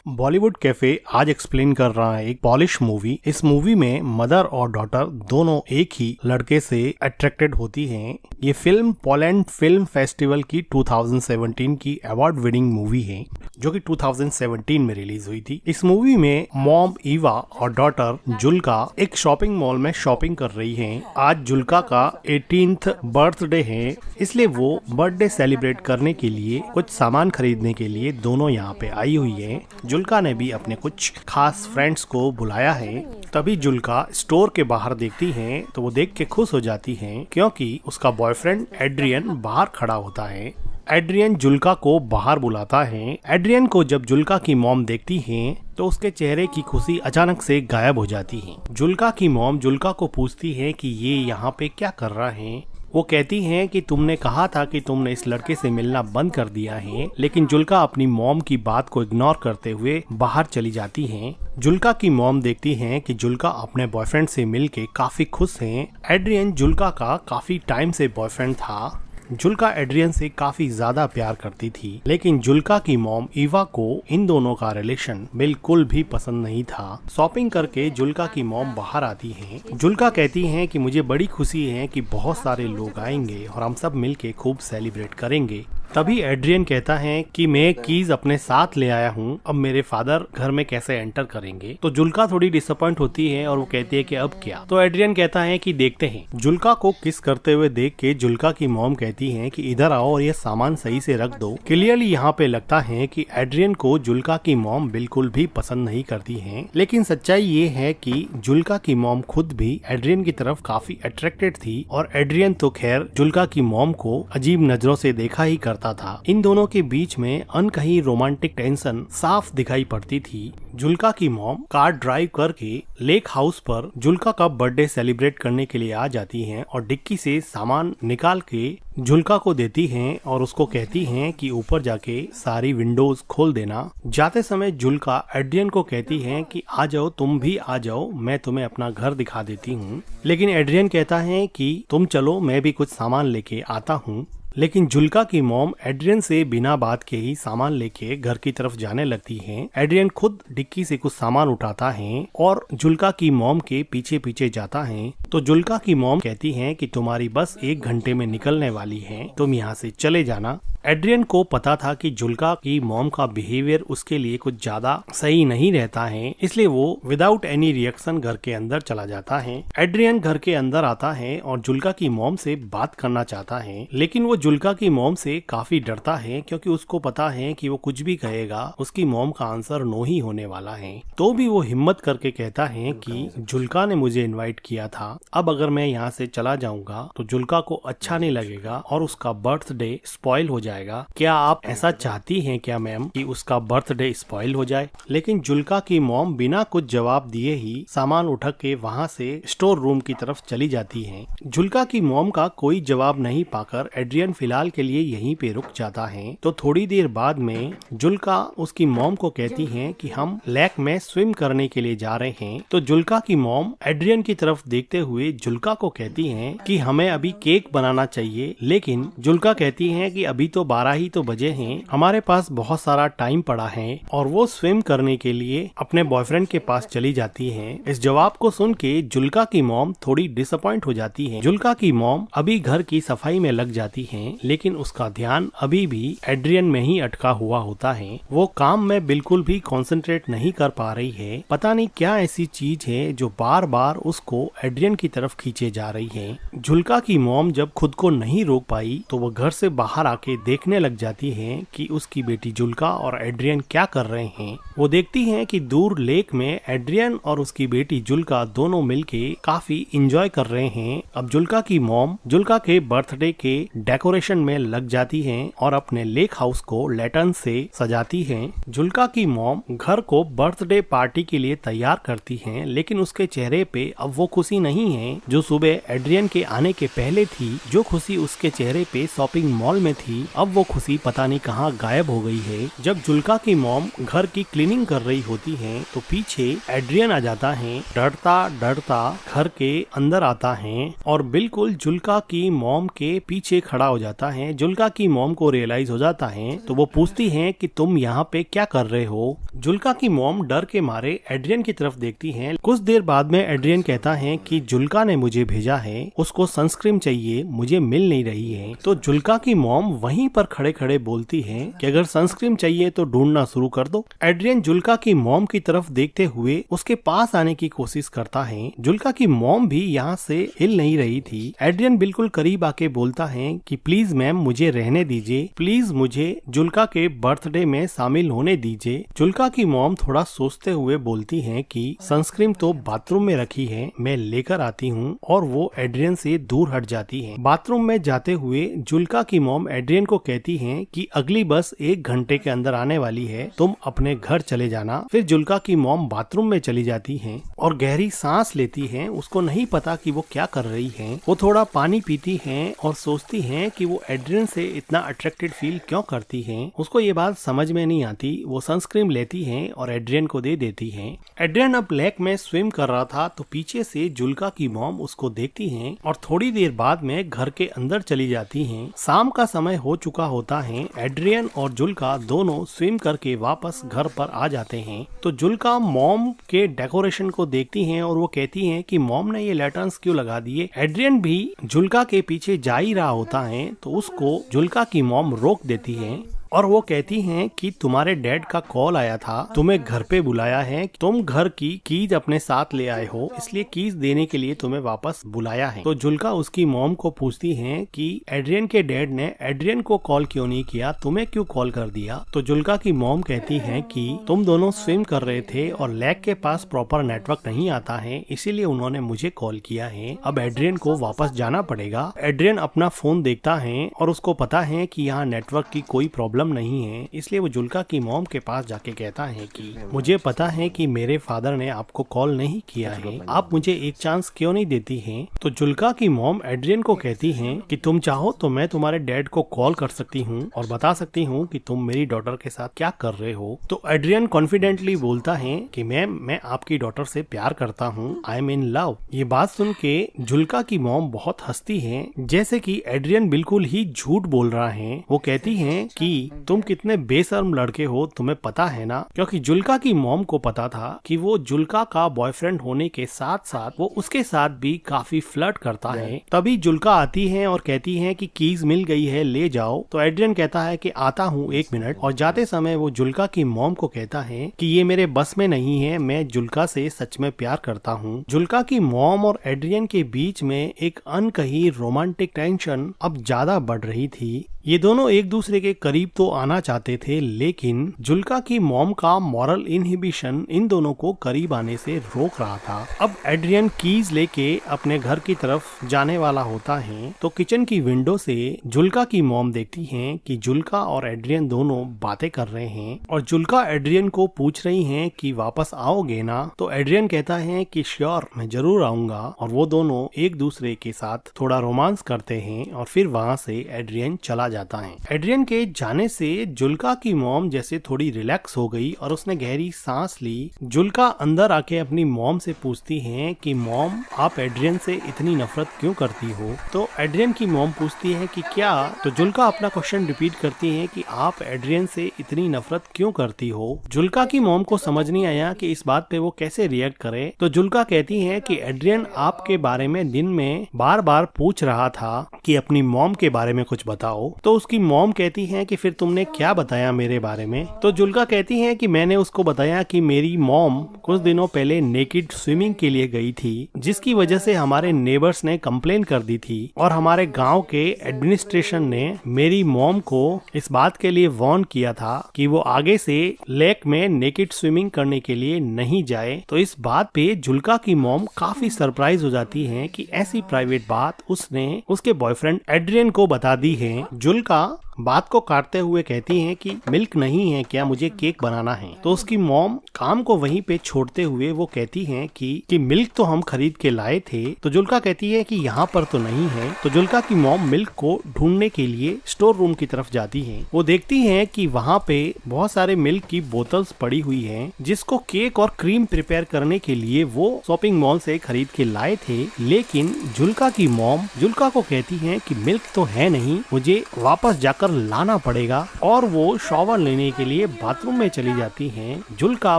Bollywood cafe आज explain कर रहा है एक पॉलिश मूवी। इस मूवी में मदर और डॉटर दोनों एक ही लड़के से अट्रैक्टेड होती हैं। ये फिल्म पोलैंड फिल्म फेस्टिवल की 2017 की अवार्ड विनिंग मूवी है जो कि 2017 में रिलीज हुई थी। इस मूवी में मॉम ईवा और डॉटर जुल्का एक शॉपिंग मॉल में शॉपिंग कर रही हैं। आज जुल्का का 18th बर्थडे है, इसलिए वो बर्थडे सेलिब्रेट करने के लिए कुछ सामान खरीदने के लिए दोनों यहाँ पे आई हुई है। जुल्का ने भी अपने कुछ खास फ्रेंड्स को बुलाया है। तभी जुल्का स्टोर के बाहर देखती है तो वो देख के खुश हो जाती है क्योंकि उसका बॉयफ्रेंड एड्रियन बाहर खड़ा होता है। एड्रियन जुल्का को बाहर बुलाता है। एड्रियन को जब जुल्का की मॉम देखती है तो उसके चेहरे की खुशी अचानक से गायब हो जाती है। जुल्का की मॉम जुल्का को पूछती है कि ये यहाँ पे क्या कर रहा है। वो कहती हैं कि तुमने कहा था कि तुमने इस लड़के से मिलना बंद कर दिया है, लेकिन जुल्का अपनी मॉम की बात को इग्नोर करते हुए बाहर चली जाती हैं। जुल्का की मॉम देखती हैं कि जुल्का अपने बॉयफ्रेंड से मिलके काफी खुश हैं। एड्रियन जुल्का का काफी टाइम से बॉयफ्रेंड था। जुल्का एड्रियन से काफी ज्यादा प्यार करती थी, लेकिन जुल्का की मॉम ईवा को इन दोनों का रिलेशन बिल्कुल भी पसंद नहीं था। शॉपिंग करके जुल्का की मॉम बाहर आती हैं। जुल्का कहती हैं कि मुझे बड़ी खुशी है कि बहुत सारे लोग आएंगे और हम सब मिलके खूब सेलिब्रेट करेंगे। तभी एड्रियन कहता है कि मैं कीज अपने साथ ले आया हूँ, अब मेरे फादर घर में कैसे एंटर करेंगे। तो जुल्का थोड़ी डिसअपॉइंट होती है और वो कहती है कि अब क्या। तो एड्रियन कहता है कि देखते हैं। जुल्का को किस करते हुए देख के जुल्का की मॉम कहती है कि इधर आओ और ये सामान सही से रख दो। क्लियरली यहाँ पे लगता है कि एड्रियन को जुल्का की मॉम बिल्कुल भी पसंद नहीं करती है, लेकिन सच्चाई ये है कि जुल्का की मॉम खुद भी एड्रियन की तरफ काफी अट्रैक्टेड थी और एड्रियन तो खैर जुल्का की मॉम को अजीब नजरों से देखा ही करता था। इन दोनों के बीच में अनकही रोमांटिक टेंशन साफ दिखाई पड़ती थी। जुल्का की मॉम कार ड्राइव करके लेक हाउस पर जुल्का का बर्थडे सेलिब्रेट करने के लिए आ जाती हैं और डिक्की से सामान निकाल के जुल्का को देती हैं और उसको कहती हैं कि ऊपर जाके सारी विंडोज खोल देना। जाते समय जुल्का एड्रियन को कहती है कि आ जाओ, तुम भी आ जाओ, मैं तुम्हें अपना घर दिखा देती हूँ। लेकिन एड्रियन कहता है कि तुम चलो, मैं भी कुछ सामान लेके आता हूँ। लेकिन जुल्का की मॉम एड्रियन से बिना बात के ही सामान लेके घर की तरफ जाने लगती हैं। एड्रियन खुद डिक्की से कुछ सामान उठाता है और जुल्का की मॉम के पीछे पीछे जाता है। तो जुल्का की मॉम कहती है कि तुम्हारी बस 1 घंटे में निकलने वाली है, तुम यहाँ से चले जाना। एड्रियन को पता था कि जुल्का की मॉम का बिहेवियर उसके लिए कुछ ज्यादा सही नहीं रहता है, इसलिए वो विदाउट एनी रिएक्शन घर के अंदर चला जाता है। एड्रियन घर के अंदर आता है और जुल्का की मॉम से बात करना चाहता है, लेकिन वो जुल्का की मॉम से काफी डरता है क्योंकि उसको पता है कि वो कुछ भी कहेगा उसकी मॉम का आंसर नो ही होने वाला है। तो भी वो हिम्मत करके कहता है कि जुल्का ने मुझे इनवाइट किया था, अब अगर मैं यहाँ से चला जाऊंगा तो जुल्का को अच्छा नहीं लगेगा और उसका बर्थडे स्पॉइल हो जाएगा। क्या आप ऐसा चाहती हैं क्या मैम कि उसका बर्थडे स्पॉइल हो जाए? लेकिन जुल्का की मॉम बिना कुछ जवाब दिए ही सामान उठा के वहाँ से स्टोर रूम की तरफ चली जाती हैं। जुल्का की मॉम का कोई जवाब नहीं पाकर एड्रियन फिलहाल के लिए यहीं पे रुक जाता है। तो थोड़ी देर बाद में जुल्का उसकी मॉम को कहती है कि हम लेक में स्विम करने के लिए जा रहे हैं। तो जुल्का की मॉम एड्रियन की तरफ देखते हुए जुल्का को कहती है कि हमें अभी केक बनाना चाहिए, लेकिन जुल्का कहती है कि अभी तो 12 ही तो बजे हैं, हमारे पास बहुत सारा टाइम पड़ा है और वो स्विम करने के लिए अपने बॉयफ्रेंड के पास चली जाती हैं। इस जवाब को सुन के जुल्का की मॉम थोड़ी डिसअपॉइंट हो जाती है। जुल्का की मॉम अभी घर की सफाई में लग जाती है, लेकिन उसका ध्यान अभी भी एड्रियन में ही अटका हुआ होता है। वो काम में बिल्कुल भी कंसंट्रेट नहीं कर पा रही है। पता नहीं क्या ऐसी चीज है जो बार बार उसको एड्रियन की तरफ खींचे जा रही है। जुल्का की मॉम जब खुद को नहीं रोक पाई तो वो घर से बाहर आके देखने लग जाती है कि उसकी बेटी जुल्का और एड्रियन क्या कर रहे हैं। वो देखती है कि दूर लेक में एड्रियन और उसकी बेटी जुल्का दोनों मिलके काफी एंजॉय कर रहे हैं। अब जुल्का की मॉम जुल्का के बर्थडे के डेकोरेशन में लग जाती है और अपने लेक हाउस को लैटर्न से सजाती है। जुल्का की मॉम घर को बर्थडे पार्टी के लिए तैयार करती है, लेकिन उसके चेहरे पे अब वो खुशी नहीं है जो सुबह एड्रियन के आने के पहले थी। जो खुशी उसके चेहरे पे शॉपिंग मॉल में थी अब वो खुशी पता नहीं कहाँ गायब हो गई है। जब जुल्का की मॉम घर की क्लीनिंग कर रही होती है तो पीछे एड्रियन आ जाता है। डरता डरता घर के अंदर आता है और बिल्कुल जुल्का की मॉम के पीछे खड़ा हो जाता है। जुल्का की मॉम को रियलाइज हो जाता है तो वो पूछती है कि तुम यहाँ पे क्या कर रहे हो। जुल्का की मॉम डर के मारे एड्रियन की तरफ देखती है। कुछ देर बाद में एड्रियन कहता है कि जुल्का ने मुझे भेजा है, उसको सनस्क्रीन चाहिए, मुझे मिल नहीं रही है। तो जुल्का की मॉम वहीं पर खड़े खड़े बोलती है कि अगर सनस्क्रीन चाहिए तो ढूंढना शुरू कर दो। एड्रियन जुल्का की मॉम की तरफ देखते हुए उसके पास आने की कोशिश करता है। जुल्का की मॉम भी यहाँ से हिल नहीं रही थी। एड्रियन बिल्कुल करीब आके बोलता है कि प्लीज मैम मुझे रहने दीजिए, प्लीज मुझे जुल्का के बर्थडे में शामिल होने दीजिए। जुल्का की मॉम थोड़ा सोचते हुए बोलती है कि सनस्क्रीन तो बाथरूम में रखी है, मैं लेकर आती हूँ, और वो एड्रियन से दूर हट जाती है। बाथरूम में जाते हुए जुल्का की मॉम एड्रियन को कहती है कि अगली बस 1 घंटे के अंदर आने वाली है, तुम अपने घर चले जाना। फिर जुल्का की मॉम बाथरूम में चली जाती है और गहरी सांस लेती है। उसको नहीं पता कि वो क्या कर रही है। वो थोड़ा पानी पीती है और सोचती है कि वो एड्रियन से इतना अट्रैक्टेड फील क्यों करती है। उसको ये बात समझ में नहीं आती। वो सनस्क्रीन लेती है और एड्रियन को दे देती है। एड्रियन अब लेक में स्विम कर रहा था तो पीछे से जुल्का की मॉम उसको देखती है और थोड़ी देर बाद में घर के अंदर चली जाती है। शाम का समय हो चुका होता है। एड्रियन और जुल्का दोनों स्विम करके वापस घर पर आ जाते हैं। तो जुल्का मॉम के डेकोरेशन को देखती है और वो कहती है कि मॉम ने ये लैटर्न्स क्यों लगा दिए। एड्रियन भी जुल्का के पीछे जा ही रहा होता है तो उसको जुल्का की मॉम रोक देती है और वो कहती हैं कि तुम्हारे डैड का कॉल आया था, तुम्हें घर पे बुलाया है, तुम घर की कीज अपने साथ ले आए हो, इसलिए कीज देने के लिए तुम्हें वापस बुलाया है। तो जुल्का उसकी मॉम को पूछती है कि एड्रियन के डैड ने एड्रियन को कॉल क्यों नहीं किया, तुम्हें क्यों कॉल कर दिया। तो जुल्का की मॉम कहती है कि तुम दोनों स्विम कर रहे थे और लेक के पास प्रॉपर नेटवर्क नहीं आता है, इसीलिए उन्होंने मुझे कॉल किया है। अब एड्रियन को वापस जाना पड़ेगा। एड्रियन अपना फोन देखता है और उसको पता है कि यहाँ नेटवर्क की कोई प्रॉब्लम नहीं है, इसलिए वो जुल्का की मॉम के पास जाके कहता है कि मुझे पता है कि मेरे फादर ने आपको कॉल नहीं किया है, आप मुझे एक चांस क्यों नहीं देती हैं। तो जुल्का की मॉम एड्रियन को कहती है कि तुम चाहो तो मैं तुम्हारे डैड को कॉल कर सकती हूँ और बता सकती हूँ कि तुम मेरी डॉटर के साथ क्या कर रहे हो। तो एड्रियन कॉन्फिडेंटली बोलता है कि मैम मैं आपकी डॉटर से प्यार करता हूँ, आई एम इन लव। ये बात सुन के जुल्का की मॉम बहुत हंसती है, जैसे कि एड्रियन बिल्कुल ही झूठ बोल रहा है। वो कहती है कि तुम कितने बेशर्म लड़के हो, तुम्हें पता है ना। क्योंकि जुल्का की मॉम को पता था कि वो जुल्का का बॉयफ्रेंड होने के साथ साथ वो उसके साथ भी काफी फ्लर्ट करता है। तभी जुल्का आती है और कहती है कि कीज मिल गई है, ले जाओ। तो एड्रियन कहता है कि आता हूँ 1 मिनट, और जाते समय वो जुल्का की मॉम को कहता है कि ये मेरे बस में नहीं है, मैं जुल्का से सच में प्यार करता हूँ। जुल्का की मॉम और एड्रियन के बीच में एक अनकही रोमांटिक टेंशन अब ज्यादा बढ़ रही थी। ये दोनों एक दूसरे के करीब तो आना चाहते थे, लेकिन जुल्का की मॉम का मॉरल इनहिबिशन इन दोनों को करीब आने से रोक रहा था। अब एड्रियन कीज लेके अपने घर की तरफ जाने वाला होता है तो किचन की विंडो से जुल्का की मॉम देखती है कि जुल्का और एड्रियन दोनों बातें कर रहे हैं और जुल्का एड्रियन को पूछ रही है कि वापस आओगे ना। तो एड्रियन कहता है कि श्योर, मैं जरूर आऊंगा, और वो दोनों एक दूसरे के साथ थोड़ा रोमांस करते हैं और फिर वहाँ से एड्रियन चला जाता है। एड्रियन के जाने से जुल्का की मॉम जैसे थोड़ी रिलैक्स हो गई और उसने गहरी सांस ली। जुल्का अंदर आके अपनी मॉम से पूछती है कि मॉम आप एड्रियन से इतनी नफरत क्यों करती हो। तो एड्रियन की मॉम पूछती है कि क्या। तो जुल्का अपना क्वेश्चन रिपीट करती है कि आप एड्रियन से इतनी नफरत क्यों करती हो। जुल्का की मॉम को समझ नहीं आया कि इस बात पे वो कैसे रिएक्ट करे। तो जुल्का कहती है कि एड्रियन आपके बारे में दिन में बार बार पूछ रहा था कि अपनी मॉम के बारे में कुछ बताओ। तो उसकी मॉम कहती है कि फिर तुमने क्या बताया मेरे बारे में। तो जुल्का कहती है कि मैंने उसको बताया कि मेरी मॉम कुछ दिनों पहले नेकेड स्विमिंग के लिए गई थी, जिसकी वजह से हमारे नेबर्स ने कंप्लेन कर दी थी और हमारे गांव के एडमिनिस्ट्रेशन ने मेरी मॉम को इस बात के लिए वार्न किया था कि वो आगे से लेक में नेकेड स्विमिंग करने के लिए नहीं जाए। तो इस बात पे जुल्का की मॉम काफी सरप्राइज हो जाती है कि ऐसी प्राइवेट बात उसने उसके बॉयफ्रेंड एड्रियन को बता दी है। जुल्का बात को काटते हुए कहती हैं कि मिल्क नहीं है क्या, मुझे केक बनाना है। तो उसकी मॉम काम को वहीं पे छोड़ते हुए वो कहती हैं कि मिल्क तो हम खरीद के लाए थे। तो जुल्का कहती है कि यहाँ पर तो नहीं है। तो जुल्का की मॉम मिल्क को ढूंढने के लिए स्टोर रूम की तरफ जाती है। वो देखती हैं कि वहाँ पे बहुत सारे मिल्क की बोतल्स पड़ी हुई हैं, जिसको केक और क्रीम प्रिपेयर करने के लिए वो शॉपिंग मॉल से खरीद के लाए थे। लेकिन जुल्का की मॉम जुल्का को कहती है कि मिल्क तो है नहीं, मुझे वापस जाकर लाना पड़ेगा। और वो शॉवर लेने के लिए बाथरूम में चली जाती हैं। जुल्का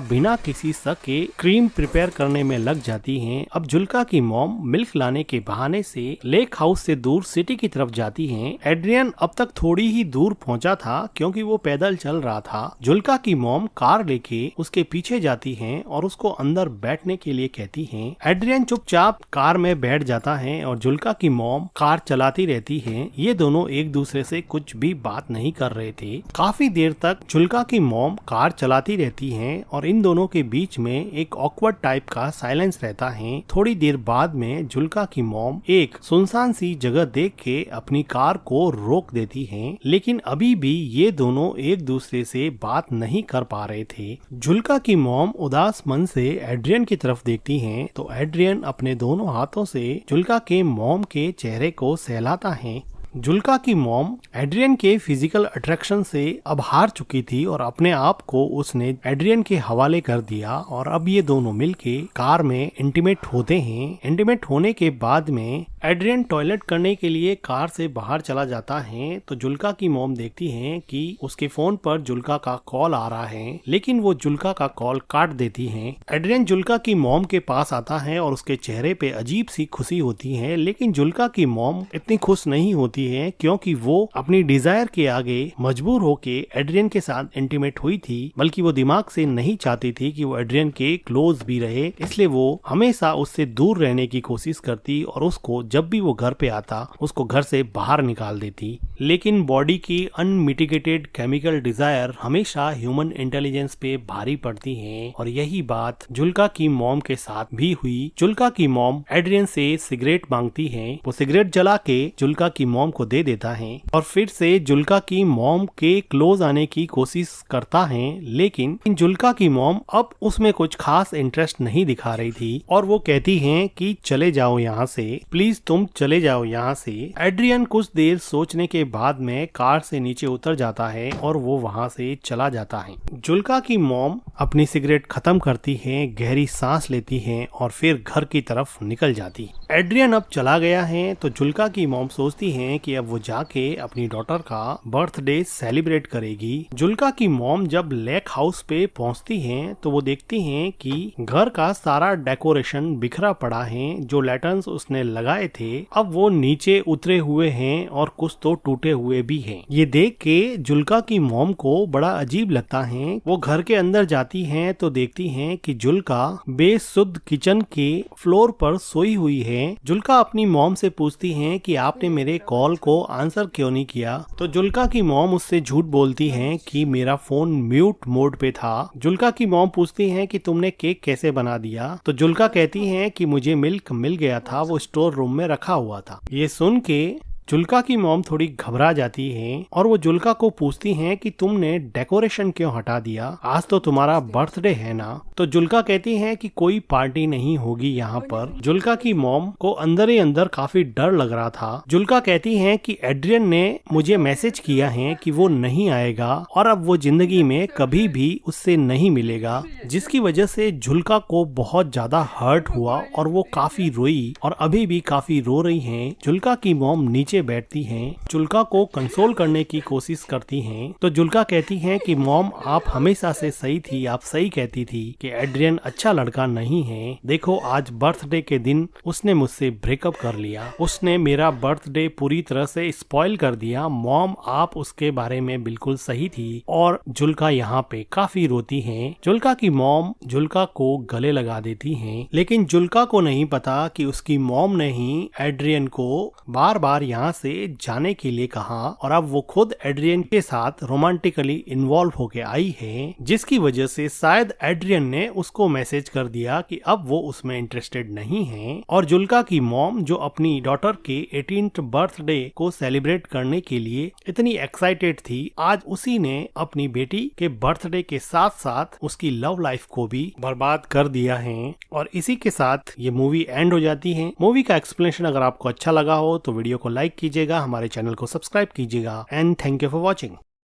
बिना किसी शक के क्रीम प्रिपेयर करने में लग जाती हैं। अब जुल्का की मॉम मिल्क लाने के बहाने से लेक हाउस से दूर सिटी की तरफ जाती हैं। एड्रियन अब तक थोड़ी ही दूर पहुंचा था क्योंकि वो पैदल चल रहा था। जुल्का की मॉम कार लेके उसके पीछे जाती हैं और उसको अंदर बैठने के लिए कहती हैं। एड्रियन चुपचाप कार में बैठ जाता है और जुल्का की मॉम कार चलाती रहती है। ये दोनों एक दूसरे से कुछ भी बात नहीं कर रहे थे। काफी देर तक जुल्का की मॉम कार चलाती रहती हैं और इन दोनों के बीच में एक ऑकवर्ड टाइप का साइलेंस रहता है। थोड़ी देर बाद में जुल्का की मॉम एक सुनसान सी जगह देख के अपनी कार को रोक देती हैं। लेकिन अभी भी ये दोनों एक दूसरे से बात नहीं कर पा रहे थे। जुल्का की मॉम उदास मन से एड्रियन की तरफ देखती हैं तो एड्रियन अपने दोनों हाथों से जुल्का के मॉम के चेहरे को सहलाता है। जुल्का की मॉम एड्रियन के फिजिकल अट्रैक्शन से अब हार चुकी थी और अपने आप को उसने एड्रियन के हवाले कर दिया और अब ये दोनों मिलके कार में इंटीमेट होते हैं। इंटीमेट होने के बाद में एड्रियन टॉयलेट करने के लिए कार से बाहर चला जाता है। तो जुल्का की मॉम देखती हैं कि उसके फोन पर जुल्का का कॉल आ रहा है, लेकिन वो जुल्का का कॉल काट देती हैं। एड्रियन जुल्का की मॉम के पास आता है और उसके चेहरे पे अजीब सी खुशी होती है। लेकिन जुल्का की मॉम इतनी खुश नहीं होती है क्योंकि वो अपनी डिजायर के आगे मजबूर होके एड्रियन के साथ इंटीमेट हुई थी, बल्कि वो दिमाग से नहीं चाहती थी कि वो एड्रियन के क्लोज भी रहे। इसलिए वो हमेशा उससे दूर रहने की कोशिश करती और उसको जब भी वो घर पे आता उसको घर से बाहर निकाल देती। लेकिन बॉडी की अनमिटिगेटेड केमिकल डिजायर हमेशा ह्यूमन इंटेलिजेंस पे भारी पड़ती है और यही बात जुल्का की मॉम के साथ भी हुई। जुल्का की मॉम एड्रियन से सिगरेट मांगती है। वो सिगरेट जला के जुल्का की मॉम को दे देता है और फिर से जुल्का की मॉम के क्लोज आने की कोशिश करता है। लेकिन जुल्का की मॉम अब उसमें कुछ खास इंटरेस्ट नहीं दिखा रही थी और वो कहती हैं कि चले जाओ यहाँ से, प्लीज तुम चले जाओ यहाँ से। एड्रियन कुछ देर सोचने के बाद में कार से नीचे उतर जाता है और वो वहाँ से चला जाता है। जुल्का की मॉम अपनी सिगरेट खत्म करती है, गहरी सांस लेती है और फिर घर की तरफ निकल जाती। एड्रियन अब चला गया है तो जुल्का की मॉम सोचती है कि अब वो जाके अपनी डॉटर का बर्थडे सेलिब्रेट करेगी। जुल्का की मॉम जब लेक हाउस पे पहुंचती हैं तो वो देखती हैं कि घर का सारा डेकोरेशन बिखरा पड़ा है। जो लैटर्न्स उसने लगाए थे अब वो नीचे उतरे हुए हैं और कुछ तो टूटे हुए भी हैं। ये देख के जुल्का की मॉम को बड़ा अजीब लगता है। वो घर के अंदर जाती हैं तो देखती हैं कि जुल्का बेसुध किचन के फ्लोर पर सोई हुई है। जुल्का अपनी मॉम से पूछती है कि आपने मेरे कॉल को आंसर क्यों नहीं किया। तो जुल्का की मॉम उससे झूठ बोलती है कि मेरा फोन म्यूट मोड पे था। जुल्का की मॉम पूछती है कि तुमने केक कैसे बना दिया। तो जुल्का कहती है कि मुझे मिल्क मिल गया था, वो स्टोर रूम में रखा हुआ था। ये सुन के जुल्का की मॉम थोड़ी घबरा जाती है और वो जुल्का को पूछती हैं कि तुमने डेकोरेशन क्यों हटा दिया, आज तो तुम्हारा बर्थडे है ना। तो जुल्का कहती है कि कोई पार्टी नहीं होगी यहाँ पर। जुल्का की मॉम को अंदर ही अंदर काफी डर लग रहा था। जुल्का कहती है कि एड्रियन ने मुझे मैसेज किया है कि वो नहीं आएगा और अब वो जिंदगी में कभी भी उससे नहीं मिलेगा, जिसकी वजह से जुल्का को बहुत ज्यादा हर्ट हुआ और वो काफी रोई और अभी भी काफी रो रही है। जुल्का की मॉम नीचे बैठती हैं, जुल्का को कंसोल करने की कोशिश करती हैं। तो जुल्का कहती हैं कि मॉम आप हमेशा से सही थी, आप सही कहती थी कि एड्रियन अच्छा लड़का नहीं है। देखो आज बर्थडे के दिन उसने मुझसे ब्रेकअप कर लिया, उसने मेरा बर्थडे पूरी तरह से स्पॉइल कर दिया। मॉम आप उसके बारे में बिल्कुल सही थी। और जुल्का यहाँ पे काफी रोती है। जुल्का की मॉम जुल्का को गले लगा देती है, लेकिन जुल्का को नहीं पता कि उसकी मॉम ने ही एड्रियन को बार बार यहाँ यहाँ से जाने के लिए कहा और अब वो खुद एड्रियन के साथ रोमांटिकली इन्वॉल्व होके आई है, जिसकी वजह से शायद एड्रियन ने उसको मैसेज कर दिया कि अब वो उसमें इंटरेस्टेड नहीं है। और जुल्का की मॉम जो अपनी डॉटर के 18th बर्थडे को सेलिब्रेट करने के लिए इतनी एक्साइटेड थी, आज उसी ने अपनी बेटी के बर्थडे के साथ साथ उसकी लव लाइफ को भी बर्बाद कर दिया है। और इसी के साथ ये मूवी एंड हो जाती है। मूवी का एक्सप्लेनेशन अगर आपको अच्छा लगा हो तो वीडियो को लाइक कीजिएगा, हमारे चैनल को सब्सक्राइब कीजिएगा and thank you for watching.